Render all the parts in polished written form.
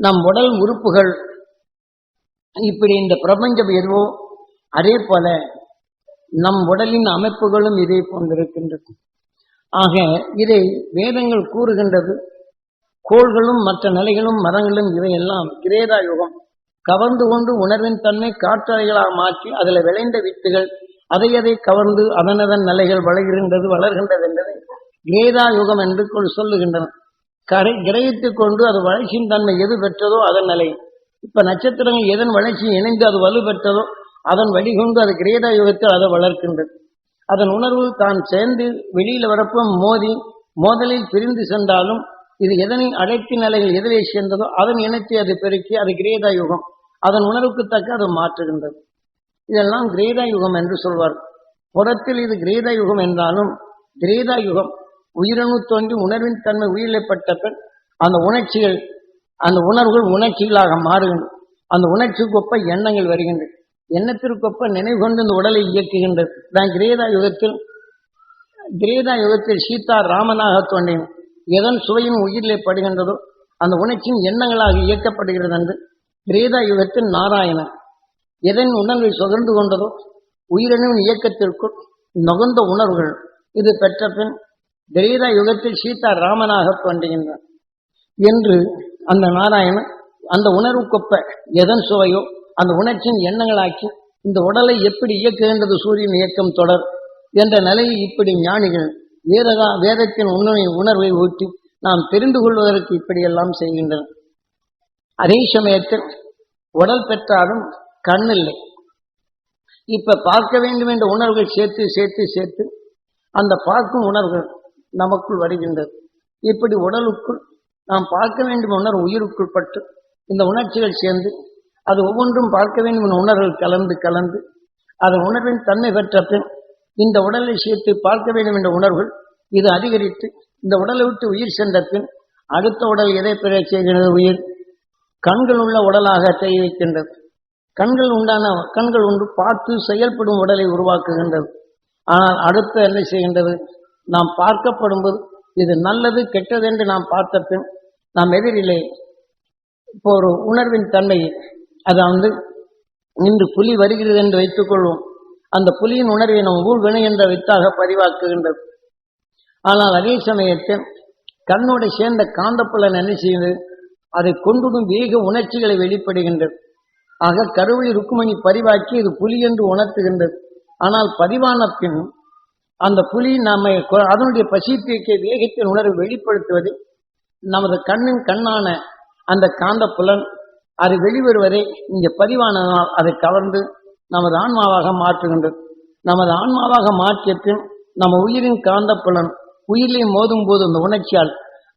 நம் உடல் உறுப்புகள் இப்படி இந்த பிரபஞ்சம் எதுவோ அதே போல நம் உடலின் அமைப்புகளும் இதே போன்றிருக்கின்றது. ஆக இதை வேதங்கள் கூறுகின்றது. கோள்களும் மற்ற நிலைகளும் மரங்களும் இவையெல்லாம் கிரேதா யுகம் கவர்ந்து கொண்டு உணர்வின் தன்மை காற்றலைகளாக மாற்றி அதில் விளைந்த வித்துகள் அதை கவர்ந்து அதனதன் நிலைகள் வளர்கின்றது என்பதை கிரேதா யுகம் என்று சொல்லுகின்றன. கிரகித்துக் கொண்டு அது வளர்ச்சியின் தன்மை எது பெற்றதோ அதன் நிலை. இப்ப நட்சத்திரங்கள் எதன் வளர்ச்சி இணைந்து அது வலு பெற்றதோ அதன் வழிகொண்டு அது கிரேதா யுகத்தில் அதை வளர்க்கின்றது. அதன் உணர்வு தான் சேர்ந்து வெளியில வரப்போ மோதலில் பிரிந்து சென்றாலும் இது எதனை அடைத்தி நிலைகள் எதிரே சேர்ந்ததோ அதன் இணைத்து அது பெருக்கி அது கிரேதா யுகம் அதன் உணர்வுக்கு தக்க அது மாற்றுகின்றது. இதெல்லாம் கிரேதா யுகம் என்று சொல்வார். புறத்தில் இது கிரேதா யுகம் என்றாலும் கிரேதா யுகம் உயிரணு தோன்றி உணர்வின் தன்மை உயிரிழப்பட்ட பின் அந்த உணர்ச்சிகள் அந்த உணர்வுகள் உணர்ச்சிகளாக மாறுகின்றன. அந்த உணர்ச்சிக்கொப்ப எண்ணங்கள் வருகின்றன. எண்ணத்திற்கொப்ப நினைவு கொண்டு இந்த உடலை இயக்குகின்றது. நான் கிரேதா யுகத்தில் சீதா ராமனாக தோன்றின. எதன் சுவையும் உயிரிலே படுகின்றதோ அந்த உணர்ச்சியின் எண்ணங்களாக இயக்கப்படுகிறது என்று கிரேதா யுகத்தில் நாராயணன் எதன் உணர்வை சுகர்ந்து கொண்டதோ உயிரினும் இயக்கத்திற்குள் நுகர்ந்த உணர்வுகள் இது பெற்ற பின் கிரேதா யுகத்தில் சீதா ராமனாக தோன்றுகின்றான் என்று அந்த நாராயணன் அந்த உணர்வுக்கொப்ப எதன் சுவையோ அந்த உணர்ச்சியின் எண்ணங்களாக்கி இந்த உடலை எப்படி இயக்குகின்றது சூரியன் இயக்கம் தொடர் என்ற நிலையை இப்படி ஞானிகள் வேதத்தின் உணர்வை ஊற்றி நாம் தெரிந்து கொள்வதற்கு இப்படியெல்லாம் செய்கின்றனர். அதே சமயத்தில் உடல் பெற்றாலும் கண்ணில்லை. இப்ப பார்க்க வேண்டும் என்ற உணர்வுகள் சேர்த்து அந்த பார்க்கும் உணர்வுகள் நமக்குள் வருகின்றது. இப்படி உடலுக்குள் நாம் பார்க்க வேண்டும் உணர்வு உயிருக்குள் பட்டு இந்த உணர்ச்சிகள் சேர்ந்து அது ஒவ்வொன்றும் பார்க்க வேண்டும் என்ற உணர்வுகள் கலந்து அதன் உணர்வின் தன்மை பெற்ற பின் இந்த உடலை சேர்த்து பார்க்க வேண்டும் என்ற உணர்வுகள் இது அதிகரித்து இந்த உடலை விட்டு உயிர் சென்ற பின் அடுத்த உடல் எதை பெற செய்கிறது? உயிர் கண்கள் உள்ள உடலாக தெரிவிக்கின்றது. கண்கள் உண்டு பார்த்து செயல்படும் உடலை உருவாக்குகின்றது. ஆனால் அடுத்த என்ன செய்கின்றது? நாம் பார்க்கப்படும்போது இது நல்லது கெட்டது என்று நாம் பார்த்த பின் நாம் எதிரிலே இப்போ ஒரு உணர்வின் தன்மை அதாவது இன்று புலி வருகிறது என்று வைத்துக் கொள்வோம். அந்த புலியின் உணர்வை நாம் ஊழ்வினை என்ற வித்தாக பதிவாக்குகின்றது. ஆனால் அதே சமயத்தில் கண்ணோடு சேர்ந்த காந்தப்புலன் என்ன செய்கிறது? அதை கொண்டுடும் வேக உணர்ச்சிகளை வெளிப்படுகின்றது. ஆக கருவில் ருக்குமணி பதிவாக்கி இது புலி என்று உணர்த்துகின்றது. ஆனால் பதிவான பின் அந்த புலி நம்மை அதனுடைய பசித்திருக்க வேகத்தின் உணர்வை வெளிப்படுத்துவது நமது கண்ணான அந்த காந்தப்புலன் அது வெளிவருவதை இங்கே பதிவானதனால் அதை கவர்ந்து நமது ஆன்மாவாக மாற்றுகின்றது. நமது ஆன்மாவாக மாற்றிய பின் நம்ம உயிரின் காந்தப்புலன் உயிரிலே மோதும் போது அந்த உணர்ச்சியால்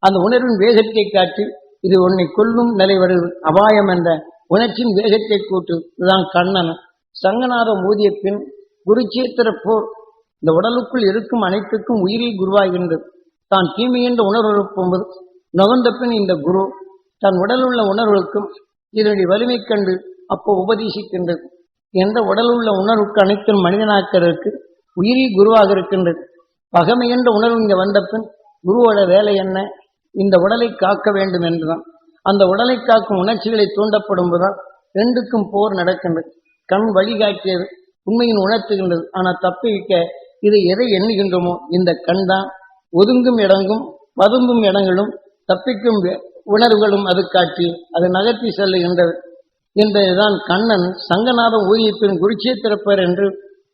அந்த உணர்வின் வேகத்தை காட்டி இது உன்னை கொல்லும் நிலை வருது அபாயம் என்ற உணர்ச்சியின் வேகத்தை கூட்டு. இதுதான் கண்ணன் சங்கநாதம் ஊதிய பின் குருச்சேத்திர போர் இந்த உடலுக்குள் இருக்கும் அனைத்துக்கும் உயிரில் குருவாகின்றது. தான் தீமை என்ற உணர்வு எழுப்பும்போது நுகர்ந்த பின் இந்த குரு தன் உடல் உள்ள உணர்வுக்கும் இதனுடைய வலிமை கண்டு அப்போ உபதேசிக்கின்றது. என்ற உடல் உள்ள உணர்வுக்கு அனைத்தும் மனிதனாக்கிறதுக்கு உயிரில் குருவாக இருக்கின்றது. பகமை என்ற உணர்வு இங்கே வந்த பின் குருவோட வேலை என்ன? இந்த உடலை காக்க வேண்டும் என்றுதான். அந்த உடலை காக்கும் உணர்ச்சிகளை தூண்டப்படும் போதுதான் ரெண்டுக்கும் போர் நடக்கின்றது. கண் வழிகாட்டியது உண்மையின் உணர்த்துகின்றது. ஆனால் தப்பிக்க இதை எதை எண்ணுகின்றோமோ இந்த கண் தான் ஒதுங்கும் இடங்கும் பதும்பும் இடங்களும் தப்பிக்கும் உணர்வுகளும் அது காட்டி அது நகர்த்தி செல்லுகின்றது என்பதுதான் கண்ணன் சங்கநாதம் ஊதியத்தின் குருச்சேத்திரப்பர் என்று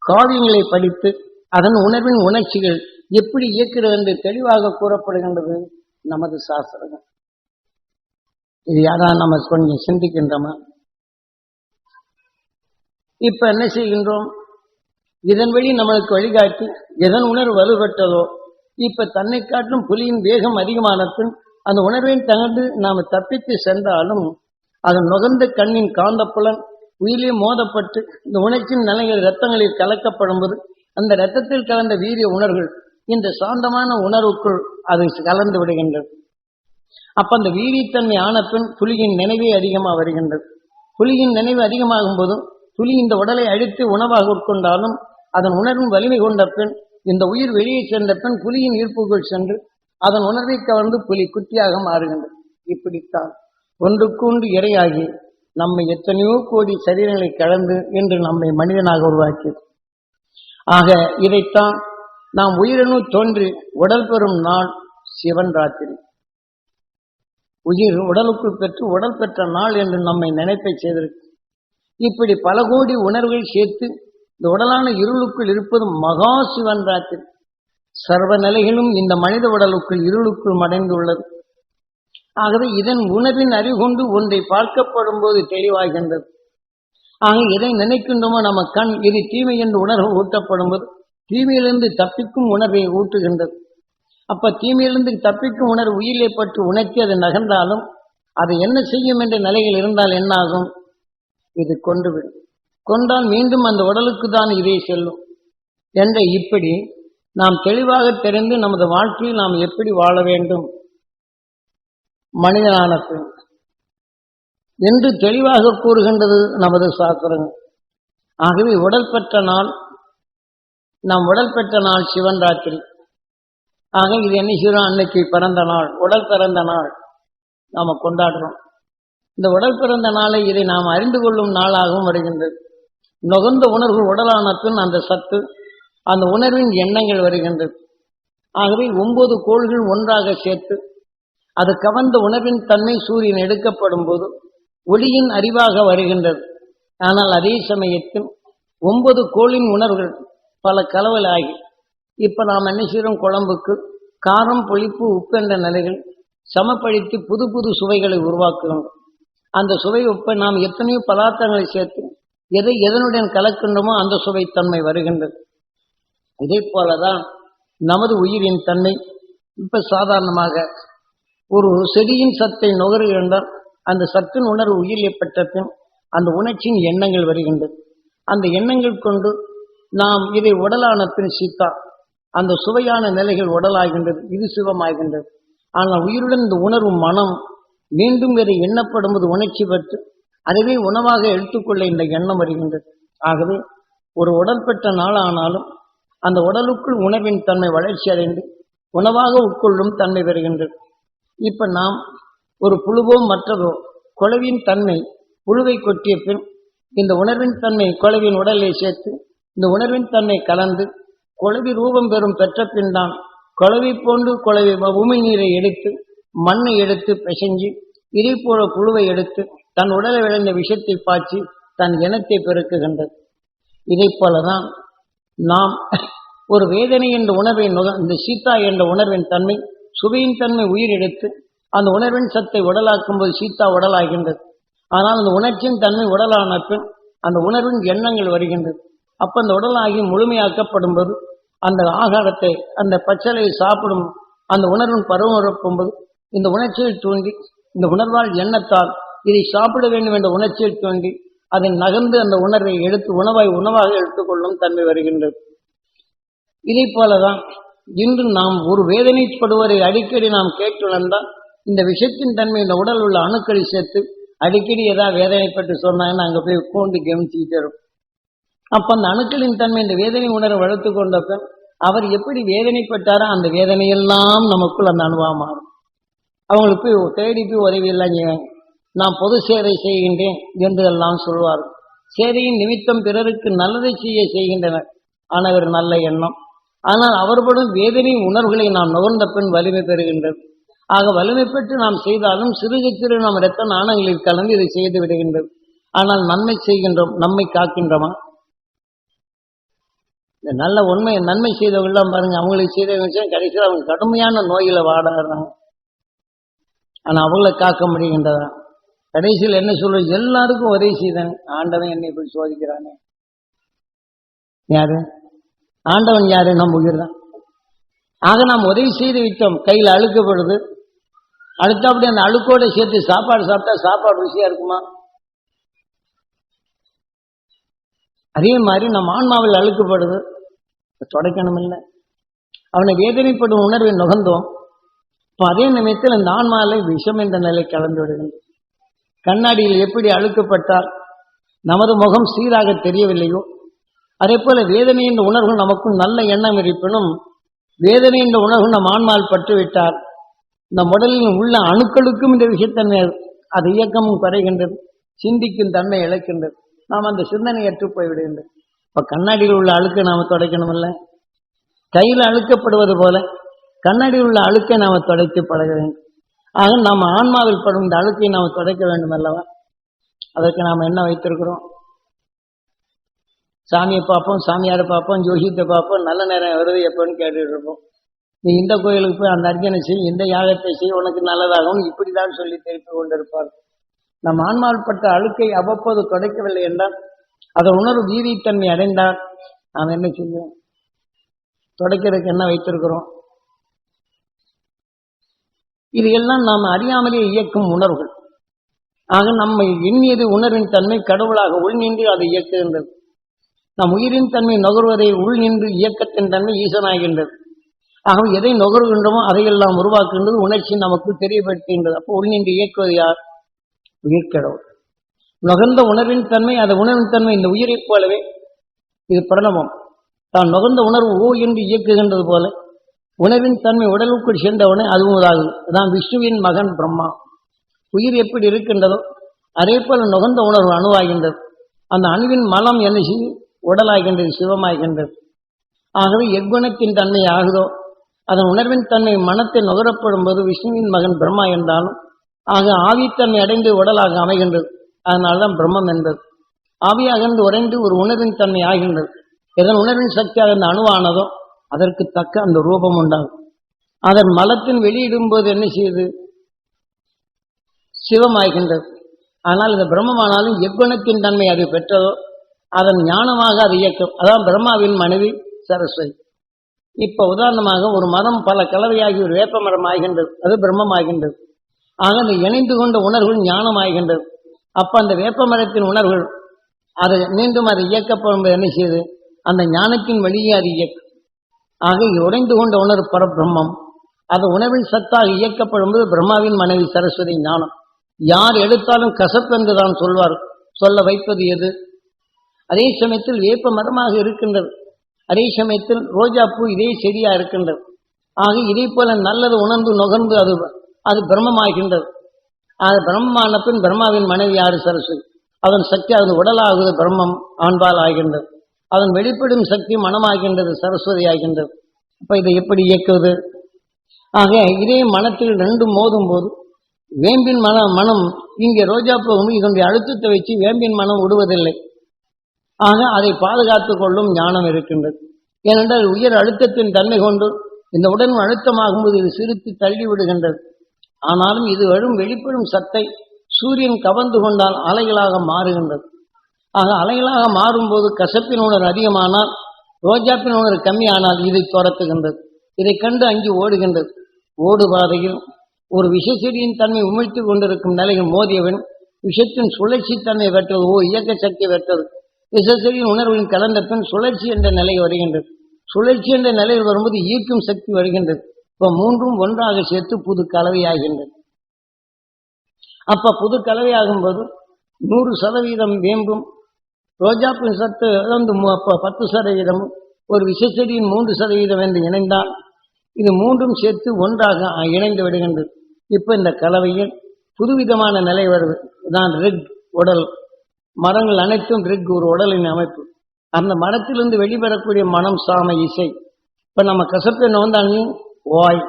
காவியங்களை படித்து அதன் உணர்வின் உணர்ச்சிகள் எப்படி இயக்கிறது என்று தெளிவாக கூறப்படுகின்றது நமது சாஸ்திரங்கள். இது யாராவது நம்ம கொஞ்சம் சிந்திக்கின்றோமா? இப்ப என்ன செய்கின்றோம்? இதன் வழி நம்மளுக்கு வழிகாட்டி எதன் உணர்வு வலுப்பட்டதோ இப்ப தன்னை காட்டும் புலியின் வேகம் அதிகமான பின் அந்த உணர்வின் தகர்ந்து நாம் தப்பித்து சென்றாலும் அதன் நுகர்ந்த கண்ணின் காந்தப்புலன் உயிரிலே மோதப்பட்டு இந்த உணர்ச்சியின் நிலைகள் இரத்தங்களில் கலக்கப்படும் போது அந்த இரத்தத்தில் கலந்த வீரிய உணர்வுகள் இந்த சாந்தமான உணர்வுக்குள் அது கலந்து விடுகின்றது. அப்ப அந்த வீரியத்தன்மை ஆன பின் புலியின் நினைவே அதிகமாக வருகின்றது. புலியின் நினைவு அதிகமாகும் போதும் புலி இந்த உடலை அழித்து உணவாக உட்கொண்டாலும் அதன் உணர்வின் வலிமை கொண்ட பின் இந்த உயிர் வெளியே சென்ற பின் புலியின் ஈர்ப்புக்குள் சென்று அதன் உணர்வை கவர்ந்து புலி குட்டியாக மாறுகின்றது. இப்படித்தான் ஒன்றுக்கொன்று இரையாகி நம்மை எத்தனையோ கோடி சரீரங்களை கலந்து என்று நம்மை மனிதனாக உருவாக்கியது. ஆக இதைத்தான் நாம் உயிரணு தோன்றி உடல் பெறும் நாள் சிவன் ராத்திரி. உயிர் உடலுக்குள் பெற்று உடல் பெற்ற நாள் என்று நம்மை நினைப்பை செய்திருக்கு. இப்படி பல கோடி உணர்வுகள் சேர்த்து இந்த உடலான இருளுக்குள் இருப்பது மகா சிவன் ராத்திரி. சர்வ நிலைகளும் இந்த மனித உடலுக்குள் இருளுக்குள் மடைந்துள்ளது. ஆகவே இதன் உணர்வின் அறிவு கொண்டு ஒன்றை பார்க்கப்படும் போது தெளிவாகின்றது. ஆக எதை நினைக்கின்றோமோ நம்ம கண் இது தீமை என்று உணர்வு ஊட்டப்படும் போது தீமையிலிருந்து தப்பிக்கும் உணர்வை ஊட்டுகின்றது. அப்ப தீமையிலிருந்து தப்பிக்கும் உணர்வு உயிரை பற்றி உணர்த்தி அது நகர்ந்தாலும் அது என்ன செய்யும் என்ற நிலையில் இருந்தால் என்ன ஆகும்? இது கொண்டுவிடும். கொண்டால் மீண்டும் அந்த உடலுக்கு தான் இதே செல்லும் என்ற இப்படி நாம் தெளிவாக தெரிந்து நமது வாழ்க்கையில் நாம் எப்படி வாழ வேண்டும் மனிதனான என்று தெளிவாக கூறுகின்றது நமது சாஸ்திரங்கள். ஆகவே உடல் பெற்ற நாள் நாம் உடல் பெற்ற நாள் சிவன் ராத்திரி. ஆக இது என்ன செய்யறோம்? அன்னைக்கு பிறந்த நாள், உடல் பிறந்த நாள் நாம கொண்டாடுறோம். இந்த உடல் பிறந்த நாளை இதை நாம் அறிந்து கொள்ளும் நாளாகவும் வருகின்றது. நுகர்ந்த உணர்வு உடலான பின் அந்த சத்து அந்த உணர்வின் எண்ணங்கள் வருகின்றது. ஆகவே 9 கோள்கள் ஒன்றாக சேர்த்து அது கவர்ந்த உணர்வின் தன்மை சூரியன் எடுக்கப்படும் போது ஒளியின் அறிவாக வருகின்றது. ஆனால் அதே சமயத்தில் 9 கோளின் உணர்வுகள் பல கலவலாகி இப்ப நாம் என்ன செய்யறோம்? குழம்புக்கு காரம், புளிப்பு, உப்பு என்ற நிலைகள் சமப்படுத்தி புது புது சுவைகளை உருவாக்குகிறோம். அந்த சுவை உப்பை நாம் எத்தனையோ பதார்த்தங்களை சேர்த்து எதை எதனுடன் கலக்கின்றோமோ அந்த சுவைத்தன்மை வருகின்றது. இதே போலதான் நமது உயிரின் தன்மை. இப்ப சாதாரணமாக ஒரு செடியின் சத்தை நுகர்கின்றால் அந்த சத்தின் உணர்வு உயிரில் பெற்ற பின் அந்த உணர்ச்சியின் எண்ணங்கள் வருகின்றது. அந்த எண்ணங்கள் கொண்டு நாம் இதை உடலான பின் சீத்தா அந்த சுவையான நிலைகள் உடலாகின்றது. இது சிவமாகின்றது. ஆனால் உயிருடன் இந்த உணர்வு மனம் மீண்டும் இதை எண்ணப்படும்போது உணர்ச்சி பெற்று அதுவே உணவாக எடுத்துக்கொள்ள இந்த எண்ணம் வருகின்றது. ஆகவே ஒரு உடல் பெற்ற நாளானாலும் அந்த உடலுக்குள் உணர்வின் தன்மை வளர்ச்சி அடைந்து உணவாக உட்கொள்ளும் தன்மை பெறுகின்றது. இப்ப நாம் ஒரு புழுவோ மற்றதோ குழவின் தன்மை புழுவை கொட்டிய பின் இந்த உணர்வின் தன்மை குழவின் உடலை சேர்த்து இந்த உணர்வின் தன்மை கலந்து குழவி ரூபம் பெறும் பெற்ற பின் தான் குழவி போன்று குழவி உமி நீரை எடுத்து மண்ணை எடுத்து பிசைஞ்சு இதே போல புழுவை எடுத்து தன் உடலை விளைந்த விஷத்தை பாய்ச்சி தன் இனத்தை பெருக்குகின்றது. இதை போலதான் நாம் ஒரு வேதனை என்ற உணர்வை இந்த சீத்தா என்ற உணர்வின் தன்மை சுவையின் தன்மை உயிர் எடுத்து அந்த உணர்வின் சத்தை உடலாக்கும் போது சீத்தா உடலாகின்றது. ஆனால் அந்த உணர்ச்சியின் தன்மை உடலான பின் அந்த உணர்வின் எண்ணங்கள் வருகின்றது. அப்ப அந்த உடலாகி முழுமையாக்கப்படும் போது அந்த ஆகாரத்தை அந்த பச்சளையை சாப்பிடும் அந்த உணர்வின் பருவம் உறப்பும்போது இந்த உணர்ச்சியில் தூண்டி இந்த உணர்வால் எண்ணத்தால் இதை சாப்பிட வேண்டும் என்ற உணர்ச்சியில் தோன்றி அதை நகர்ந்து அந்த உணர்வை எடுத்து உணவாக எடுத்துக்கொள்ளும் தன்மை வருகின்றது. இதை போலதான் இன்று நாம் ஒரு வேதனைப்படுவதை அடிக்கடி நாம் கேட்டுணர்ந்தால் இந்த விஷயத்தின் தன்மை இந்த உடல் உள்ள அணுக்களை சேர்த்து அடிக்கடி ஏதாவது வேதனைப்பட்டு சொன்னாங்கன்னு அங்கே போய் உட்காந்து கவனிச்சுக்கிட்டே இருக்கும். அப்ப அந்த அணுக்களின் தன்மை இந்த வேதனை உணர்வை வளர்த்து கொண்டப்ப அவர் எப்படி வேதனைப்பட்டாரோ அந்த வேதனையெல்லாம் நமக்குள் அந்த அனுபவம் மாறும். அவங்களுக்கு போய் தேடி போய் உதவியெல்லாம் செய்வாங்க. நான் பொது சேவை செய்கின்றேன் என்று எல்லாம் சொல்வார். சேவையின் நிமித்தம் பிறருக்கு நல்லதை செய்கின்றனர். ஆனால் ஒரு நல்ல எண்ணம். ஆனால் அவர்களுடன் வேதனை உணர்வுகளை நாம் நுகர்ந்த பின் வலிமை பெறுகின்றது. ஆக வலிமை பெற்று நாம் செய்தாலும் சிறுக சிறு நாம் இரத்த நாணங்களில் கலந்து இதை செய்து விடுகின்றது. ஆனால் நன்மை செய்கின்றோம், நம்மை காக்கின்றோமா? இந்த நல்ல உண்மை நன்மை செய்தவங்களாம் பாருங்க, அவங்களுக்கு செய்த விஷயம் கடைசியில் அவங்க கடுமையான நோயில வாடாடுறாங்க. ஆனா அவங்களை காக்க முடிகின்றதா? கடைசியில் என்ன சொல்றது? எல்லாருக்கும் உதவி செய்தேன், ஆண்டவன் என்னை இப்படி சோதிக்கிறானே. யாரு ஆண்டவன்? யாரு? நம் உயிர் தான். ஆக நாம் உதவி செய்து விட்டோம், கையில் அழுக்கப்படுது. அடுத்தபடி அந்த அழுக்கோட சேர்த்து சாப்பாடு சாப்பிட்டா சாப்பாடு ருசியா இருக்குமா? அதே மாதிரி நம் ஆன்மாவில் அழுக்கப்படுது, தொடக்கணும் இல்லை. அவனை வேதனைப்படும் உணர்வை நுகர்ந்தோம். இப்போ அதே நிமிடத்தில் அந்த ஆன்மாவில் விஷம் என்ற நிலை கலந்து விடுகிறது. கண்ணாடியில் எப்படி அழுக்கப்பட்டால் நமது முகம் சீராக தெரியவில்லையோ அதே போல வேதனை என்ற உணர்வு நமக்கும் நல்ல எண்ணம் இருப்பினும் வேதனை என்ற உணர்வு நம் ஆன்மாவில் பட்டுவிட்டால் நம் உடலில் உள்ள அணுக்களுக்கும் இந்த விஷயத்தன்மை அது இயக்கமும் குறைகின்றது, சிந்திக்கும் தன்மை இழக்கின்றது, நாம் அந்த சிந்தனை ஏற்று போய்விடுகின்றது. இப்ப கண்ணாடியில் உள்ள அழுக்கை நாம துடைக்கணும் இல்ல, கையில் அழுக்கப்படுவது போல கண்ணாடியில் உள்ள அழுக்கை நாம துடைத்து பழக வேண்டும். ஆக நாம் ஆன்மாவில் படும் இந்த அழுக்கை நாம் துடைக்க வேண்டும் அல்லவா? அதற்கு நாம் என்ன வைத்திருக்கிறோம்? சாமியை பார்ப்போம், சாமியாரை பார்ப்போம், ஜோசியத்தை பார்ப்போம், நல்ல நேரம் வருது எப்போன்னு கேட்டுட்டு இருப்போம். நீ இந்த கோயிலுக்கு போய் அந்த அர்ச்சனை செய், இந்த யாகத்தை செய், உனக்கு நல்லதாகும், இப்படிதான் சொல்லி தெரிவித்து கொண்டிருப்பார். நம் ஆன்மாவில் பட்ட அழுக்கை அவ்வப்போது துடைக்கவில்லை என்றால், அதன் உணர்வு வீதித்தன்மை அடைந்தால் நாம் என்ன செய்வோம்? துடைக்கிறதுக்கு என்ன வைத்திருக்கிறோம்? இது எல்லாம் நாம் அறியாமலே இயக்கும் உணர்வுகள். ஆக நம்மை எண்ணியது உணர்வின் தன்மை கடவுளாக உள் நின்று அதை இயக்குகின்றது. நம் உயிரின் தன்மை நுகர்வதை உள் நின்று இயக்கத்தின் தன்மை ஈசனாகின்றது. ஆக எதை நுகர்கின்றோமோ அதையெல்லாம் உருவாக்குகின்றது, உணர்ச்சி நமக்கு தெரியப்படுத்துகின்றது. அப்போ உள் நின்று இயக்குவது யார்? உயிர்க்கடவுள். நுகர்ந்த உணர்வின் தன்மை, அது உணர்வின் தன்மை இந்த உயிரைப் போலவே இது பிரணவம். தான் நுகர்ந்த உணர்வு ஓ என்று இயக்குகின்றது போல உணர்வின் தன்மை உடலுக்குள் சேர்ந்தவுடனே அதுவும் இதாகுது. அதான் விஷ்ணுவின் மகன் பிரம்மா. உயிர் எப்படி இருக்கின்றதோ அதே போல நுகர்ந்த உணர்வு அணுவாகின்றது. அந்த அணுவின் மலம் என்ன செய்யும்? உடலாகின்றது, சிவமாகின்றது. ஆகவே எக்குணத்தின் தன்மை ஆகுதோ அதன் உணர்வின் தன்மை மனத்தை நுகரப்படும் போது விஷ்ணுவின் மகன் பிரம்மா என்றாலும் ஆக ஆவித்தன்மை அடைந்து உடலாக அமைகின்றது. அதனால்தான் பிரம்மம் என்பது. ஆவியாகந்து உறைந்து ஒரு உணர்வின் தன்மை ஆகின்றது. எதன் உணர்வின் சக்தியாக அந்த அணுவானதோ அதற்கு தக்க அந்த ரூபம் உண்டாகும். அதன் மலத்தின் வெளியிடும் போது என்ன செய்யுது? சிவமாகின்றது. ஆனால் இந்த பிரம்மமானாலும் எக்குணத்தின் தன்மை அது பெற்றதோ அதன் ஞானமாக அது இயக்கம். அதான் பிரம்மாவின் மனைவி சரஸ்வதி. இப்ப உதாரணமாக ஒரு மரம் பல கலவையாகி ஒரு வேப்ப மரம் ஆகின்றது, அது பிரம்மம் ஆகின்றது. ஆக அந்த இணைந்து கொண்ட உணர்வுகள் ஞானம் ஆகின்றது. அப்ப அந்த வேப்ப மரத்தின் உணர்வுகள் அது மீண்டும் அது இயக்கப்படும் என்ன செய்யுது? அந்த ஞானத்தின் வழியே அது இயக்கம். ஆக உடைந்து கொண்ட உணர்வு பரபிரம்மம், அது உணர்வின் சத்தாக இயக்கப்படும்போது பிரம்மாவின் மனைவி சரஸ்வதி ஞானம். யார் எடுத்தாலும் கசப்பென்று தான் சொல்வார். சொல்ல வைப்பது எது? அதே சமயத்தில் வேப்ப மரமாக இருக்கின்றது, அதே சமயத்தில் ரோஜா பூ இதே செடியா இருக்கின்றது. ஆக இதே போல நல்லது உணர்ந்து நுகர்ந்து அது பிரம்மமாகின்றது. அது பிரம்மமான பின் பிரம்மாவின் மனைவி யாரு? சரஸ்வதி. அதன் சக்தி அது உடலாகுது, பிரம்மம் ஆண்பால் ஆகின்றது. அதன் வெளிப்படும் சக்தி மனமாகின்றது, சரஸ்வதி ஆகின்றது. அப்ப இதை எப்படி இயக்குவது? ஆக இதே மனத்தில் ரெண்டும் மோதும் போது வேம்பின் மனம் இங்கே ரோஜா போகும், இதனுடைய அழுத்தத்தை வச்சு வேம்பின் மனம் விடுவதில்லை. ஆக அதை பாதுகாத்துக் கொள்ளும் ஞானம் இருக்கின்றது. ஏனென்றால் உயர் அழுத்தத்தின் தன்மை கொண்டு இந்த உடல் அழுத்தமாகும்போது இது சிரித்து தள்ளி விடுகின்றது. ஆனாலும் இது வெளிப்படும் சத்தை சூரியன் கவர்ந்து கொண்டால் அலைகளாக மாறுகின்றது. ஆக அலைகளாக மாறும்போது கசப்பின் உணர்வு அதிகமானால், ரோஜாப்பின் உணர்வு கம்மியானால் இதை துரத்துகின்றது. இதை கண்டு அங்கே ஓடுகின்றது. ஓடு பாதையில் ஒரு விஷச்செடியின் தன்மை உமிழ்த்து கொண்டிருக்கும் நிலையில் மோதியவன் விஷத்தின் சுழற்சி தன்மை பெற்றது, இயக்க சக்தி பெற்றது. விஷச்செடியின் உணர்வுகளின் கலந்த பின் சுழற்சி என்ற நிலை வருகின்றது. சுழற்சி என்ற நிலையில் வரும்போது ஈர்க்கும் சக்தி வருகின்றது. இப்ப மூன்றும் ஒன்றாக சேர்த்து புது கலவையாகின்றது. அப்ப புது கலவையாகும் போது 100% வேம்பும் ரோஜாப்பின் சத்து 10% ஒரு விஷச்செடியின் 3% என்று இணைந்தால் இது மூன்றும் சேர்த்து ஒன்றாக இணைந்து விடுகின்றது. இப்ப இந்த கலவையில் புதுவிதமான நிலை வருது. இதான் ரிக் உடல். மரங்கள் அனைத்தும் ரிக் ஒரு உடலின் அமைப்பு. அந்த மரத்திலிருந்து வெளிவரக்கூடிய மனம் சாம இசை. இப்ப நம்ம கசப்பை நுகர்ந்தானே ஓய்,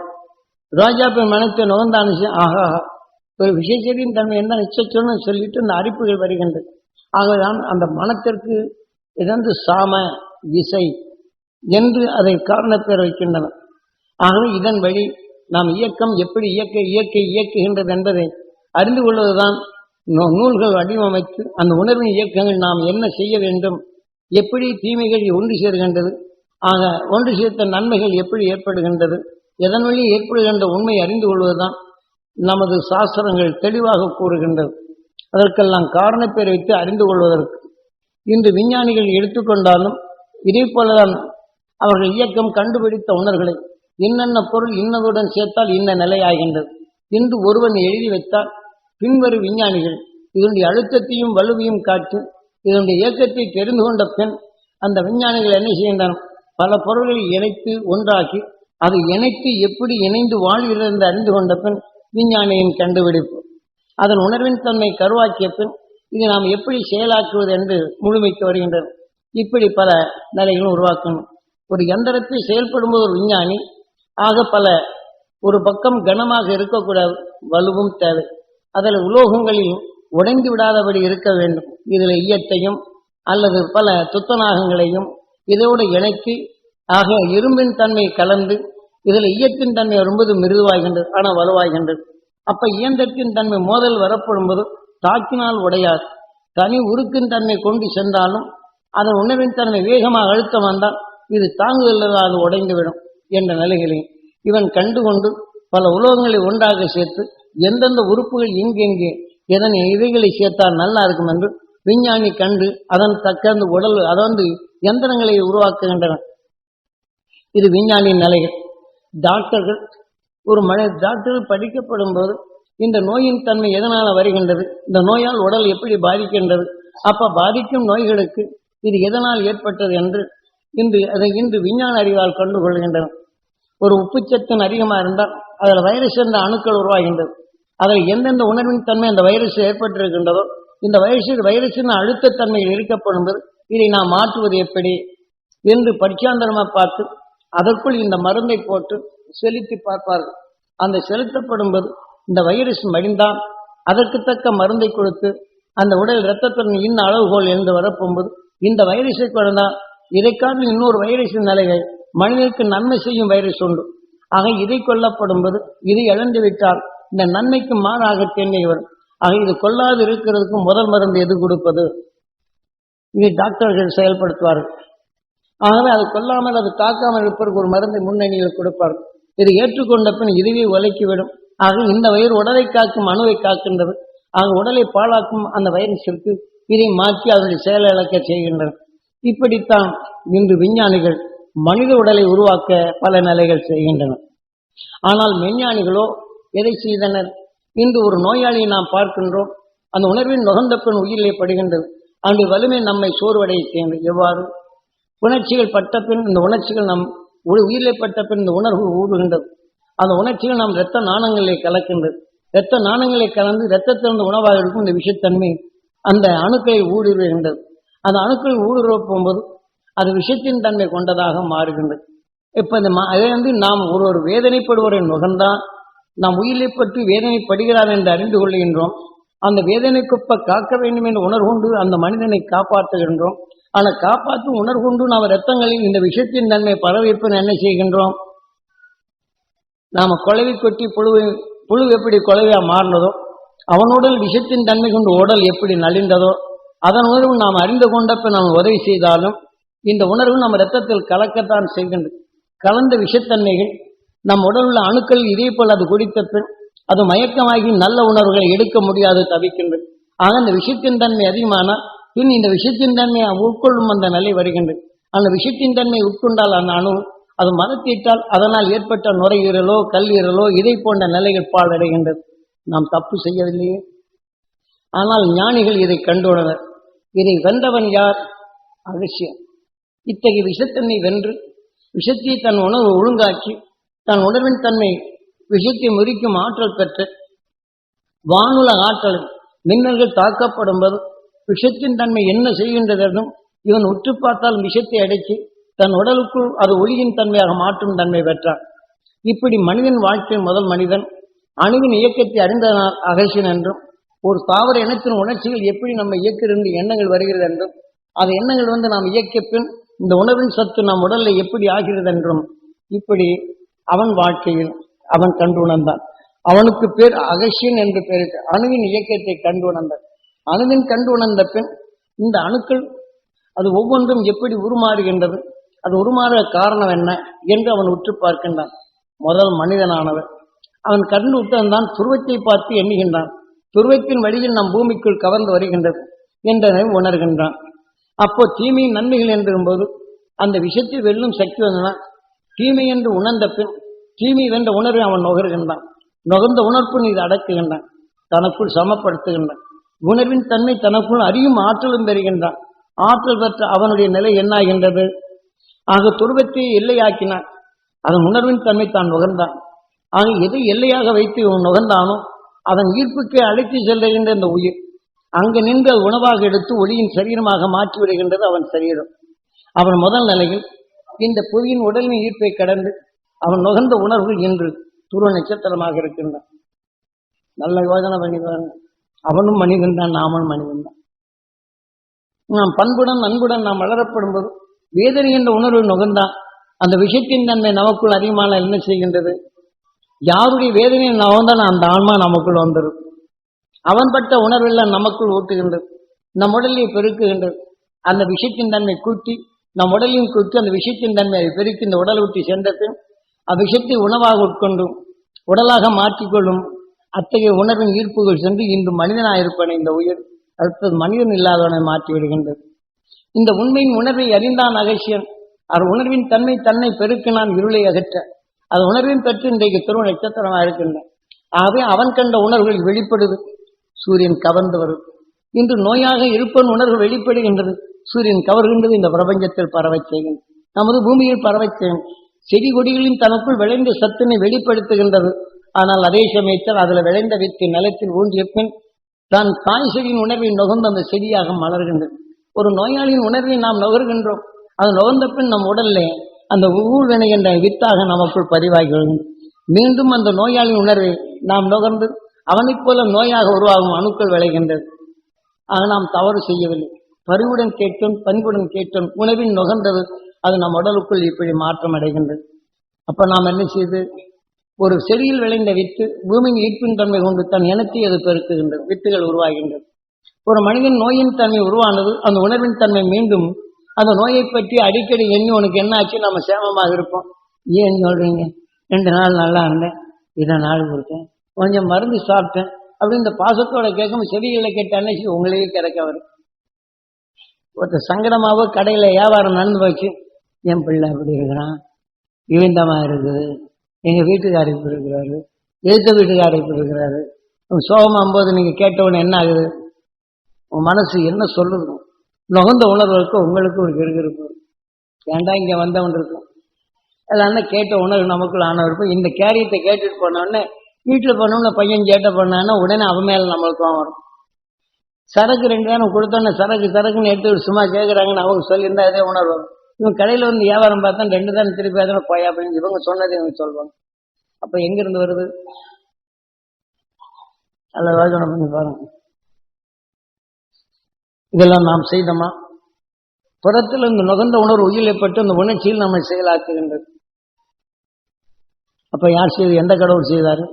ரோஜாப்பின் மனத்தை நுகர்ந்தானே ஆஹா, ஒரு விஷச்செடியின் தன்மை என்ன நிச்சயம்னு சொல்லிட்டு இந்த அரிப்புகள் வருகின்றது. ஆகதான் அந்த மனத்திற்கு இதந்து சாம இசை என்று அதை காரணப்பேர் வைக்கின்றன. ஆகவே இதன் வழி நாம் இயக்கம் எப்படி இயக்குகின்றது என்பதை அறிந்து கொள்வதுதான் நூல்கள் வடிவமைத்து அந்த உணர்வின் இயக்கங்கள் நாம் என்ன செய்ய வேண்டும், எப்படி தீமைகள் ஒன்று சேர்கின்றது, ஆக ஒன்று சேர்த்த நன்மைகள் எப்படி ஏற்படுகின்றது, எதன் வழி ஏற்படுகின்ற உண்மை அறிந்து கொள்வதுதான் நமது சாஸ்திரங்கள் தெளிவாக கூறுகின்றது. அதற்கெல்லாம் காரணப்பேர் வைத்து அறிந்து கொள்வதற்கு இன்று விஞ்ஞானிகள் எடுத்துக்கொண்டாலும் இதே போலதான் அவர்கள் இயக்கம் கண்டுபிடித்த உணர்வுகளை இன்னென்ன பொருள் இன்னதுடன் சேர்த்தால் இன்ன நிலையாகின்றது என்று ஒருவன் எழுதி வைத்தால் பின்வரும் விஞ்ஞானிகள் இதனுடைய அழுத்தத்தையும் வலுவையும் காட்டி இதனுடைய இயக்கத்தை தெரிந்து கொண்ட பின் அந்த விஞ்ஞானிகள் என்ன செய்கின்றனர்? பல பொருள்களை இணைத்து ஒன்றாக்கி அதை இணைத்து எப்படி இணைந்து வாழ்கிறது என்று அறிந்து கொண்ட பின் விஞ்ஞானியின் கண்டுபிடிப்பு. அதன் உணர்வின் தன்மை கருவாக்கிய பின் இதை நாம் எப்படி செயலாக்குவது என்று முழுமைக்கு வருகின்றது. இப்படி பல நிலைகளும் உருவாக்கணும். ஒரு எந்திரத்தை செயல்படும்போது ஒரு விஞ்ஞானி ஆக பல ஒரு பக்கம் கனமாக இருக்கக்கூடாது, வலுவும் தேவை. அதில் உலோகங்களில் உடைந்து விடாதபடி இருக்க வேண்டும். இதில் ஈயத்தையும் அல்லது பல துத்தநாகங்களையும் இதோடு இணைத்து ஆக இரும்பின் தன்மை கலந்து இதில் ஈயத்தின் தன்மை வரும்போது மிருதுவாகின்றது, ஆனால் வலுவாகின்றது. அப்ப இயந்திரத்தின் தன்மை மோதல் வரப்படும்போது தாக்கினால் உடையாது. தனி உருக்கின் தன்மை கொண்டு சென்றாலும் அதன் உணர்வின் தன்மை வேகமாக அழுத்தம் வந்தால் இது தாங்குதல் அது உடைந்துவிடும் என்ற நிலைகளில் இவன் கண்டுகொண்டு பல உலோகங்களை ஒன்றாக சேர்த்து எந்தெந்த உறுப்புகள் எங்கெங்கே எதனை இவைகளை சேர்த்தால் நல்லா இருக்கும் என்று விஞ்ஞானி கண்டு அதன் தக்க உடல் அதாவது எந்திரங்களை உருவாக்குகின்றனர். இது விஞ்ஞானியின் நிலைகள். டாக்டர்கள் ஒரு டாக்டர்கள் படிக்கப்படும் போது இந்த நோயின் தன்மை எதனால வருகின்றது, இந்த நோயால் உடல் எப்படி பாதிக்கின்றது, அப்ப பாதிக்கும் நோய்களுக்கு இது எதனால் ஏற்பட்டது என்று இன்று விஞ்ஞான அறிவால் கண்டுகொள்கின்றனர். ஒரு உப்புச்சத்தின் அதிகமாக இருந்தால் அதில் வைரஸ் என்ற அணுக்கள் உருவாகின்றது. அதில் எந்தெந்த உணர்வின் தன்மை அந்த வைரஸ் ஏற்பட்டிருக்கின்றதோ இந்த வைரஸின் அழுத்தத்தன்மையில் இருக்கப்படும் போது இதை நாம் மாற்றுவது எப்படி என்று பரிச்சாந்தரமாக பார்த்து அதற்குள் இந்த மருந்தை போட்டு செலுத்தி பார்ப்பார்கள். அந்த செலுத்தப்படும் போது இந்த வைரஸ் மடிந்தால் அதற்கு தக்க மருந்தை கொடுத்து அந்த உடல் இரத்தத்தின் இன்ன அளவுகோல் என்று வரப்போகும்போது இந்த வைரஸை கொண்டால் இதைக்காட்டில் இன்னொரு வைரஸின் நிலையை மனிதனுக்கு நன்மை செய்யும் வைரஸ் உண்டு. ஆக இதை கொல்லப்படும் போது இதை இழந்துவிட்டால் இந்த நன்மைக்கு மாறாக தேங்கி வரும். ஆக இது கொல்லாது இருக்கிறதுக்கு முதல் மருந்து எது கொடுப்பது, இதை டாக்டர்கள் செயல்படுத்துவார்கள். ஆகவே அது கொல்லாமல் அது தாக்காமல் இருப்பதற்கு ஒரு மருந்தை முன்னணியில் கொடுப்பார்கள். இது ஏற்றுக்கொண்ட பின் இதுவே உலைக்கிவிடும். ஆக இந்த வயிறு உடலை காக்கும் அணுவை காக்கின்றது. ஆக உடலை பாழாக்கும் அந்த வைரஸிற்கு இதை மாற்றி அதனுடைய செயலிழக்க செய்கின்றனர். இப்படித்தான் இன்று விஞ்ஞானிகள் மனித உடலை உருவாக்க பல நிலைகள் செய்கின்றனர். ஆனால் விஞ்ஞானிகளோ எதை செய்தனர்? இன்று ஒரு நோயாளியை நாம் பார்க்கின்றோம், அந்த உணர்வின் நுகர்ந்த பின் உயிரிலே படுகின்றது. அந்த வலிமை நம்மை சோர்வடைய செய்கின்றது. எவ்வாறு? உணர்ச்சிகள் பட்ட பின் இந்த உணர்ச்சிகள் நம் உயிரிலே பட்ட பின் இந்த உணர்வு ஊடுகின்றது. அந்த உணர்ச்சிகள் நம் இரத்த நாணங்களிலே கலக்கின்றது. இரத்த நாணங்களை கலந்து இரத்தத்திலிருந்து உணவாக இருக்கும் இந்த விஷத்தன்மை அந்த அணுக்களை ஊடுருவுகின்றது. அந்த அணுக்கள் ஊடுருவ போகும்போது அது விஷத்தின் தன்மை கொண்டதாக மாறுகின்றது. இப்ப அதை நாம் ஒரு வேதனைப்படுவரை நுகர்ந்தால் நாம் உயிரை பற்றி வேதனைப்படுகிறார் என்று அறிந்து கொள்கின்றோம். அந்த வேதனைக்குப்ப காக்க வேண்டும் என்று உணர்கொண்டு அந்த மனிதனை காப்பாற்றுகின்றோம். ஆனால் காப்பாற்றும் உணர்கொண்டு நாம் இரத்தங்களில் இந்த விஷத்தின் தன்மை பரவிப்பது என்ன செய்கின்றோம்? நாம குழவி கொட்டி புழு எப்படி குழவையா மாறினதோ அவனுடன் விஷத்தின் தன்மை கொண்டு உடல் எப்படி நலிந்ததோ அதன் உணர்வு நாம் அறிந்து கொண்டப்ப நாம் உதவி செய்தாலும் இந்த உணர்வு நம்ம இரத்தத்தில் கலக்கத்தான் செய்கின்றது. கலந்த விஷத்தன்மைகள் நம் உடல் உள்ள அணுக்கள் இதே போல் அது குடித்த பின் அது மயக்கமாகி நல்ல உணர்வுகளை எடுக்க முடியாது, தவிக்கின்றது. ஆக அந்த விஷத்தின் தன்மை அதிகமானால் பின் இந்த விஷத்தின் தன்மையை உட்கொள்ளும் அந்த நிலை வருகின்றது. அந்த விஷத்தின் தன்மை உட்கொண்டால் அந்த அணு அது மரத்திட்டால் அதனால் ஏற்பட்ட நுரையீரலோ கல்லீரலோ இதை போன்ற நிலைகள் பாழடைகின்றது. நாம் தப்பு செய்யவில்லையே. ஆனால் ஞானிகள் இதை கண்டுணர். இதை வென்றவன் யார்? அகசியன். இத்தகைய விஷத்தன்மை வென்று விஷத்தை தன் உணர்வு ஒழுங்காக்கி தன் உணர்வின் தன்மை விஷத்தை முறிக்கும் ஆற்றல் பெற்று வானுல ஆற்றல் மின்னல்கள் தாக்கப்படும் போது விஷத்தின் தன்மை என்ன செய்கின்றதும் இவன் உற்று பார்த்தால் விஷத்தை அடைச்சி தன் உடலுக்குள் அது ஒளியின் தன்மையாக மாற்றும் தன்மை பெற்றான். இப்படி மனிதன் வாழ்க்கையின் முதல் மனிதன் அணுவின் இயக்கத்தை அறிந்ததனால் அகசியன் என்றும், ஒரு தாவர இனத்தின் உணர்ச்சிகள் எப்படி நம்ம இயக்கிறது எண்ணங்கள் வருகிறது என்றும், அது எண்ணங்கள் நாம் இயக்கிய பின் இந்த உணர்வின் சத்து நம் உடலில் எப்படி ஆகிறது என்றும் இப்படி அவன் வாழ்க்கையில் அவன் கண்டு உணர்ந்தான். அவனுக்கு பேர் அகசியன் என்று பேர். அணுவின் இயக்கத்தை கண்டு உணர்ந்தான். அணுவின் கண்டு உணர்ந்த பின் இந்த அணுக்கள் அது ஒவ்வொன்றும் எப்படி உருமாறுகின்றது, அது உருமாற காரணம் என்ன என்று அவன் உற்று பார்க்கின்றான். முதல் மனிதனானவர் அவன் கண்டு விட்டான். துருவத்தை பார்த்து எண்ணுகின்றான். துருவத்தின் வழியில் நம் பூமிக்குள் கவர்ந்து வருகின்றது என்றதை உணர்கின்றான். அப்போ தீமையின் நன்மைகள் என்றும்போது அந்த விஷயத்தை வெல்லும் சக்தி வந்தனால் தீமை என்று உணர்ந்த பின் தீமை வென்ற உணர்வை அவன் நுகர்கின்றான். நுகர்ந்த உணர்ப்பு இது அடக்குகின்றான், தனக்குள் சமப்படுத்துகின்றான். உணர்வின் தன்மை தனக்குள் அறியும் ஆற்றலும் பெறுகின்றான். ஆற்றல் பெற்ற அவனுடைய நிலை என்னாகின்றது? ஆக துருவத்தை எல்லையாக்கினான். அதன் உணர்வின் தன்மை தான் நுகர்ந்தான். ஆக எதை எல்லையாக வைத்து இவன் நுகர்ந்தானோ அதன் ஈர்ப்புக்கு அழைத்து செல்லுகின்ற இந்த உயிர் அங்கு நின்று அது உணவாக எடுத்து ஒளியின் சரீரமாக மாற்றி விடுகின்றது அவன் சரீரம். அவன் முதல் நிலையில் இந்த புவியின் உடலின் ஈர்ப்பை கடந்து அவன் நுகர்ந்த உணர்வுகள் இன்று துருவ நட்சத்திரமாக இருக்கின்றான். நல்ல யோசனை பண்ணி பாருங்க. அவனும் மனிதன் தான், நாமளும் மனிதன் தான். நாம் பண்புடன் அன்புடன் நாம் வளரப்படும் போது வேதனை என்ற உணர்வு நுகர்ந்தான் அந்த விஷயத்தின் தன்மை நமக்குள் அதிகமான என்ன செய்கின்றது? யாருடைய வேதனையை நுகர்ந்தால் அந்த ஆன்மா நமக்குள் வந்துடும். அவன் பட்ட உணர்வெல்லாம் நமக்குள் ஊட்டுகின்றது, நம் உடலை பெருக்குகின்றது. அந்த விஷயத்தின் தன்மை கூட்டி நம் உடலையும் கூட்டி அந்த விஷயத்தின் தன்மையை பெருக்கி இந்த உடலை விட்டு சென்றது அவ்விஷயத்தை உணவாக உட்கொண்டும் உடலாக மாற்றிக்கொள்ளும். அத்தகைய உணர்வின் ஈர்ப்புகள் சென்று இன்று மனிதனாயிருப்பன இந்த உயிர் அடுத்தது மனிதன் இல்லாதவனை மாற்றி விடுகின்றது. இந்த உண்மையின் உணர்வை அறிந்தான் அகசியன். அவர் உணர்வின் தன்மை தன்னை பெருக்கினான் இருளை அகற்ற. அது உணர்வின் பெற்று இன்றைக்கு துருவ நட்சத்திரமாக இருக்கின்றான். ஆகவே அவன் கண்ட உணர்வுகள் வெளிப்படுது, சூரியன் கவர்ந்து வரும். இன்று நோயாக இருப்பன் உணர்வு வெளிப்படுகின்றது, சூரியன் கவர்கின்றது, இந்த பிரபஞ்சத்தில் பரவச் செய்கின்றது, நமது பூமியில் பரவச் செய்யும். செடி கொடிகளின் தனக்குள் விளைந்த சத்தினை வெளிப்படுத்துகின்றது. ஆனால் அதே சமயத்தில் அதில் விளைந்த வித்து நிலத்தில் ஊன்றிய பின் தான் தாய் செடியின் உணர்வை நுகர்ந்து அந்த செடியாக மலர்கின்றது. ஒரு நோயாளியின் உணர்வை நாம் நுகர்கின்றோம். அது நுகர்ந்த பின் நம் உடல்ல அந்த ஊழ்வினை என்ற வித்தாக நமக்குள் பதிவாகிறது. மீண்டும் அந்த நோயாளியின் உணர்வை நாம் நுகர்ந்து அவனைப் போல நோயாக உருவாகும் அணுக்கள் விளைகின்றது. ஆக நாம் தவறு செய்யவில்லை. பரிவுடன் கேட்டோம், பண்புடன் கேட்டோம், உணவின் நுகர்ந்தது அது நம் உடலுக்குள் இப்படி மாற்றம் அடைகின்றது. அப்ப நாம் என்ன செய்து ஒரு செடியில் விளைந்த வித்து பூமியின் ஈர்ப்பின் தன்மை கொண்டு தன் இனத்தை அது பெருக்குகின்றது, வித்துகள் உருவாகின்றது. ஒரு மனிதன் நோயின் தன்மை உருவானது அந்த உணர்வின் தன்மை மீண்டும் அந்த நோயை பற்றி அடிக்கடி எண்ணி உனக்கு என்ன ஆச்சு நம்ம சேமமாக இருப்போம். ஏன் சொல்றீங்க? 2 நாள் நல்லா இருந்தேன், இதை நாள் கொடுத்தேன், கொஞ்சம் மருந்து சாப்பிட்டேன் அப்படின்னு இந்த பாசத்தோட கேட்கும் செடிகளை கேட்ட அன்னைக்கு உங்களையே கிறக்க வரும். ஒருத்தர் சங்கடமாவோ கடையில வியாபாரம் நடந்து போச்சு, என் பிள்ளை அப்படி இருக்கிறான், இவந்தமா இருக்குது, எங்க வீட்டுக்காரர் இப்படி இருக்கிறாரு, எழுத்த வீட்டுக்காரர் இப்படி இருக்கிறாரு. சோகமாகும் போது நீங்க கேட்டவன என்ன ஆகுது? உன் மனசு என்ன சொல்லுது? நுகர்ந்த உணர்வுக்கு உங்களுக்கு ஒரு கிருகிருப்பு, ஏன்டா இங்க வந்தவன் இருக்கும். அதனால கேட்ட உணர்வு நமக்குள்ள ஆன இருக்கும். இந்த கேரியத்தை கேட்டுட்டு போனோடனே வீட்டில் போனோம்னா பையன் சேட்டை பண்ணான்னா உடனே அவன் மேல நம்மளுக்கு வரும். சரக்கு 2 தானே கொடுத்தோன்னே சரக்குன்னு எடுத்து சும்மா கேட்குறாங்கன்னு அவங்க சொல்லியிருந்தா அதே உணர்வு. இவங்க கடையில் வந்து வியாபாரம் பார்த்தா 2 தானே திருப்பி அதோட போயா அப்படின்னு இவங்க சொன்னதை இவங்க சொல்லுவாங்க. அப்ப எங்கிருந்து வருது? அல்ல யோசனை பண்ணி பாருங்க. இதெல்லாம் நாம் செய்தோமா? புறத்தில் இந்த நுகர்ந்த உணர்வு உயிரிழப்பட்டு அந்த உணர்ச்சியில் நம்மை செயலாக்குகின்றது. அப்ப யார் செய்து? எந்த கடவுள் செய்தாரு?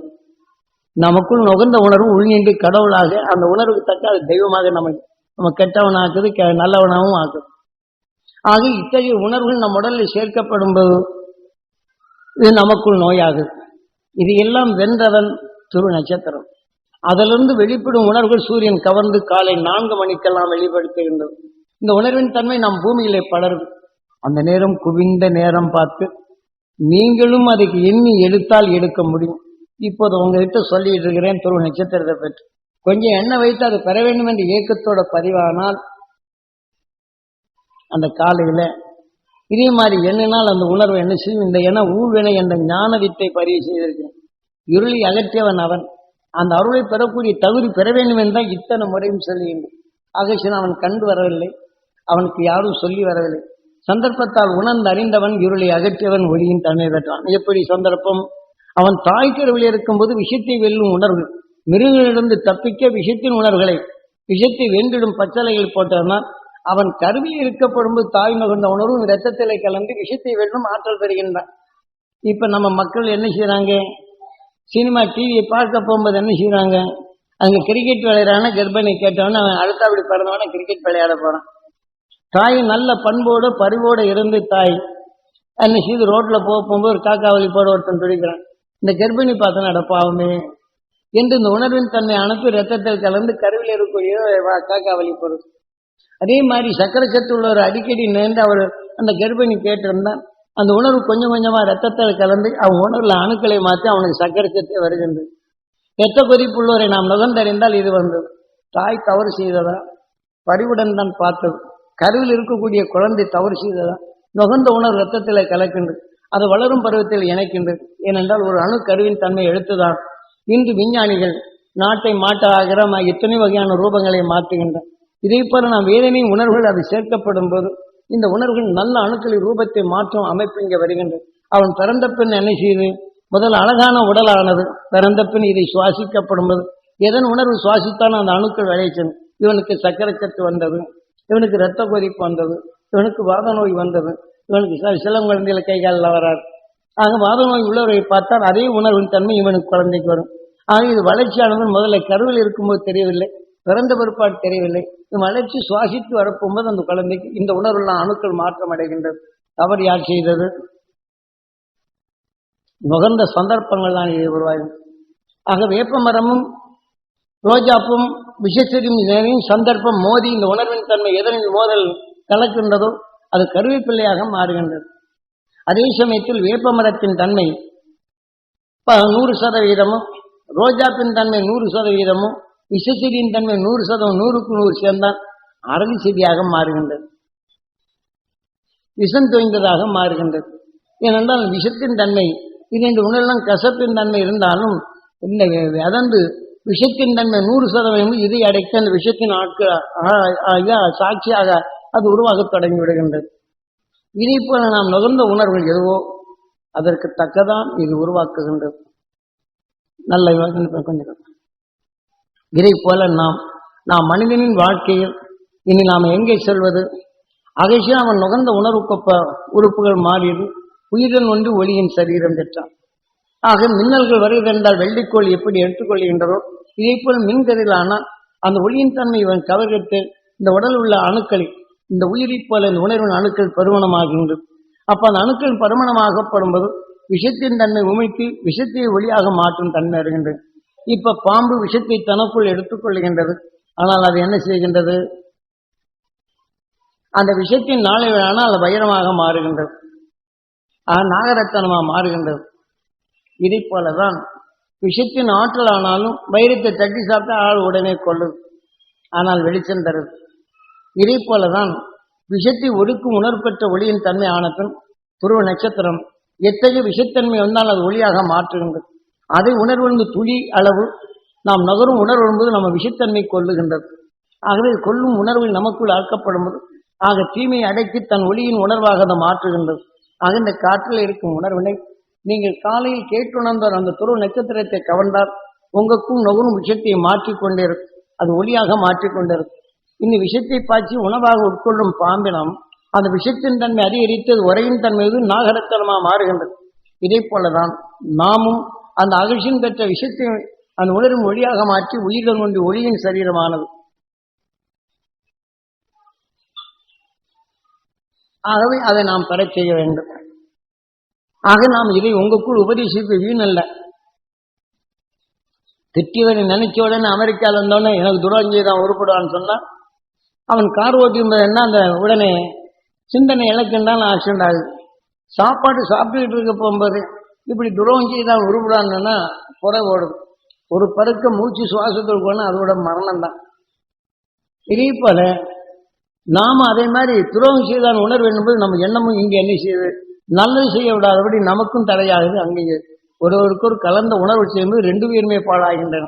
நமக்குள் நுகர்ந்த உணர்வு உள்நின்று கடவுளாக அந்த உணர்வுக்கு தக்க அது தெய்வமாக நம்ம கெட்டவனாக்குது, நல்லவனாகவும் ஆக்குது. ஆக இத்தகைய உணர்வுகள் நம் உடலில் சேர்க்கப்படும் போது இது நமக்குள் நோயாகுது. இது எல்லாம் வென்றவன் துருவ நட்சத்திரம். அதிலிருந்து வெளிப்படும் உணர்வுகள் சூரியன் கவர்ந்து காலை 4 மணிக்கெல்லாம் வெளிப்படுத்துகின்றது. இந்த உணர்வின் தன்மை நம் பூமியிலே படருது. அந்த நேரம் குவிந்த நேரம் பார்த்து நீங்களும் அதுக்கு எண்ணி எடுத்தால் எடுக்க முடியும். இப்போது உங்ககிட்ட சொல்லிட்டு இருக்கிறேன் துருவ நட்சத்திரத்தை பற்றி. கொஞ்சம் எண்ணெய் வைத்து அதை பெற வேண்டும் என்ற இயக்கத்தோட பதிவானால் அந்த காலையில இதே மாதிரி எண்ணினால் அந்த உணர்வு என்ன செய்யும்? இந்த எண்ண ஊழ்வினை என்ற ஞான வித்தை பதிவு செய்திருக்கிறேன். இருளை அகற்றியவன் அவன். அந்த அருளை பெறக்கூடிய தகுதி பெற வேண்டும் என்றால் இத்தனை முறையும் சொல்லுகின்றேன். ஆகசின் அவன் கண்டு வரவில்லை, அவனுக்கு யாரும் சொல்லி வரவில்லை. சந்தர்ப்பத்தால் உணர்ந்து அறிந்தவன் இருளை அகற்றியவன் ஒளியின் தன்மை பெற்றான். எப்படி சந்தர்ப்பம்? அவன் தாய்க்கருவில் இருக்கும்போது விஷயத்தை வெல்லும் உணர்வு மிருகங்களிலிருந்து தப்பிக்க விஷயத்தின் உணர்வுகளை விஷயத்தை வென்றிடும் பச்சளைகள் போட்டதனால் அவன் கருவில் இருக்கப்படும்போது தாய் நுகர்ந்த உணர்வும் இரத்தத்திலே கலந்து விஷயத்தை வெல்லும் ஆற்றல் பெறுகின்றான். இப்ப நம்ம மக்கள் என்ன செய்யறாங்க? சினிமா டிவியை பார்க்க போகும்போது என்ன செய்யறாங்க? அங்க கிரிக்கெட் விளையாடுறான கர்ப்பிணி கேட்டவன அவன் அடுத்தபடி பிறந்தவன கிரிக்கெட் விளையாட போறான். தாய் நல்ல பண்போடு பரிவோடு இருந்து தாய் என்ன செய்து ரோட்ல போகும்போது ஒரு காக்காவலி போட ஒருத்தன் துடிக்கிறான். இந்த கர்ப்பிணி பார்த்து நடப்பாவுமே என்று இந்த உணர்வின் தன்மை அனுப்பி ரத்தத்தில் கலந்து கருவில் இருக்கக்கூடிய காக்காவலி போடுறது. அதே மாதிரி சக்கரை சத்து உள்ளவர் அடிக்கடி நேர்ந்து அவர் அந்த கர்ப்பிணி கேட்டிருந்தான். அந்த உணர்வு கொஞ்சம் கொஞ்சமா ரத்தத்தில் கலந்து அவன் உணர்வுல அணுக்களை மாற்றி அவனுக்கு சக்கரை சத்து வருகின்றது. இரத்த கொதிப்புள்ளவரை நாம் நுகர்ந்தறிந்தால் இது வந்தது. தாய் தவறு செய்ததா? பரிவுடன் தான் பார்த்தது. கருவில் இருக்கக்கூடிய குழந்தை தவறு செய்ததா? நுகர்ந்த உணர்வு ரத்தத்தில் கலக்கின்றது. அது வளரும் பருவத்தில் இணைக்கின்றது. ஏனென்றால் ஒரு அணு கருவின் தன்மை எடுத்துதான் இன்று விஞ்ஞானிகள் நாட்டை மாட்டாகிற எத்தனை வகையான ரூபங்களை மாற்றுகின்றன. இதே போல நாம் வேதனை உணர்வுகள் அது சேர்க்கப்படும் போது இந்த உணர்வுகள் நல்ல அணுக்களின் ரூபத்தை மாற்றும் அமைப்பு இங்கே வருகின்றது. அவன் பிறந்த பின் என்ன செய்து முதல் அழகான உடலானது பிறந்த பின் இதை சுவாசிக்கப்படும் போது எதன் உணர்வு சுவாசித்தான் அந்த அணுக்கள் விளைச்சது. இவனுக்கு சக்கரக்கத்து வந்தது, இவனுக்கு இரத்த கொதிப்பு வந்தது, இவனுக்கு வாத நோய் வந்தது, இவனுக்கு சில குழந்தைகள் கைகாலில் வராது. ஆக வாத நோய் உள்ளவரை பார்த்தால் அதே உணர்வின் தன்மை இவனுக்கு குழந்தைக்கு வரும். ஆக இது வளர்ச்சியானது முதல்ல கருவில் இருக்கும்போது தெரியவில்லை, பிறந்த பிற்பாடு தெரியவில்லை. இது வளர்ச்சி சுவாசித்து வரப்போகும்போது அந்த குழந்தைக்கு இந்த உணர்வுலாம் அணுக்கள் மாற்றம் அடைகின்றது. தவறு யார் செய்தது? நுகர்ந்த சந்தர்ப்பங்கள் தான் இதை உருவாகும். ஆக வேப்ப மரமும் ரோஜாப்பும் விஷச்செடியும் சந்தர்ப்பம் மோதி இந்த உணர்வின் தன்மை எதனின் மோதல் கலக்கின்றதோ அது கருவேப்பிள்ளையாக மாறுகின்றது. அதே சமயத்தில் வேப்ப மரத்தின் தன்மை 100%, ரோஜாப்பின் தன்மை 100%, விஷச்செடியின் தன்மை 100%, 100க்கு 100 சேர்ந்தால் அரளி செடியாக மாறுகின்றது, விஷம் தோய்ந்ததாக மாறுகின்றது. ஏனென்றால் விஷத்தின் தன்மை இது இந்த உணர்வெல்லாம் கசப்பின் தன்மை இருந்தாலும் இந்த அதந்து விஷத்தின் தன்மை 100% இதை அடைக்க அந்த விஷத்தின் சாட்சியாக அது உருவாக தொடங்கி விடுகின்றது. இதை போல நாம் நுகர்ந்த உணர்வுகள் எதுவோ அதற்கு தக்கதான் இது உருவாக்குகின்றது. நல்ல கொஞ்சம் இதை போல நாம் மனிதனின் வாழ்க்கையில் இனி நாம் எங்கே செல்வது? அகேஷா அவன் நுகர்ந்த உணர்வுக்கொப்ப உறுப்புகள் மாறியது. உயிரின் ஒன்று ஒளியின் சரீரம் பெற்றான். ஆக மின்னல்கள் வருவதென்றால் வெள்ளிக்கோள் எப்படி எடுத்துக்கொள்கின்றதோ இதே போல் மின்கதிரான அந்த ஒளியின் தன்மை இவன் கவர்கிட்டு இந்த உடல் உள்ள அணுக்களை இந்த உயிரை போல இந்த உணர்வின் அணுக்கள் பருமணமாகின்றது. அப்ப அந்த அணுக்கள் பருமணமாகப்படும்போது விஷத்தின் தன்மை உமிழ்த்தி விஷத்தை ஒளியாக மாற்றும் தன்மை வருகின்றது. இப்ப பாம்பு விஷத்தை தனக்குள் எடுத்துக்கொள்கின்றது. ஆனால் அது என்ன செய்கின்றது? அந்த விஷத்தின் நாளை ஆனால் அது வைரமாக மாறுகின்றது, நாகரத்தனமாக மாறுகின்றது. இதை போலதான் விஷத்தின் ஆற்றல் ஆனாலும் வைரத்தை தட்டி சாப்பிட்டா ஆள் உடனே கொள்ளுது, ஆனால் வெளிச்சம் தருது. இதை போலதான் விஷத்தை ஒடுக்கும் உணர்பெற்ற ஒளியின் தன்மை ஆனதும் துருவ நட்சத்திரம் எத்தகைய விஷத்தன்மை வந்தால் அது ஒளியாக மாற்றுகின்றது. அதை உணர்வு துளி அளவு நாம் நகரும் உணர்வு என்பது நம்ம விஷத்தன்மை கொள்ளுகின்றது. ஆகவே கொள்ளும் உணர்வில் நமக்குள் ஆக்கப்படும் போது ஆக தீமையை அடக்கி தன் ஒளியின் உணர்வாக அதை மாற்றுகின்றது. ஆக இந்த காற்றில் இருக்கும் உணர்வினை நீங்கள் காலையில் கேட்டுணர்ந்த அந்த துருவ நட்சத்திரத்தை கவர்ந்தால் உங்களுக்கும் நுகரும் விஷத்தை மாற்றிக்கொண்டே இருக்கும், அது ஒளியாக மாற்றிக்கொண்டிருக்கும். இந்த விஷத்தை பாய்ச்சி உணவாக உட்கொள்ளும் பாம்பினம் அந்த விஷத்தின் தன்மை அதிகரித்து அது உரையின் தன்மை நாகரத்தனமாக மாறுகின்றது. இதே போலதான் நாமும் அந்த அகழ்ச்சியின் பெற்ற விஷத்தை அந்த உணரும் ஒளியாக மாற்றி உயிர்கள் ஒன்று ஒளியின் சரீரமானது. ஆகவே அதை நாம் பெறச் செய்ய வேண்டும். ஆக நாம் இதை உங்களுக்குள் உபதேசித்து வீணல்ல. திட்டியவரை நினைச்ச உடனே அமெரிக்காவில் இருந்தோடனே எனக்கு துரோகி தான் உருப்படுவான்னு சொன்னா அவன் கார் ஓட்டியும்போது என்ன அந்த உடனே சிந்தனை இழக்கின்றான், ஆக்சிடென்ட் ஆகுது. சாப்பாடு சாப்பிட்டுக்கிட்டு இருக்க போகும்போது இப்படி துரோகி தான் உருப்படான்னா புற ஓடுது. ஒரு பருக்க மூச்சு சுவாசத்துக்கு போனால் அதோட மரணம் தான். இதே போல நாம அதே மாதிரி துரோகம் செய்தான் உணர்வு என்னும்போது நம்ம எண்ணமும் இங்கே என்ன செய்யுது? நல்லது செய்ய விடாதபடி நமக்கும் தடையாகுது. அங்கேயே ஒருவருக்கு ஒரு கலந்த உணர்வு செய்யும்போது 2 பேருமே பாழாகின்றன.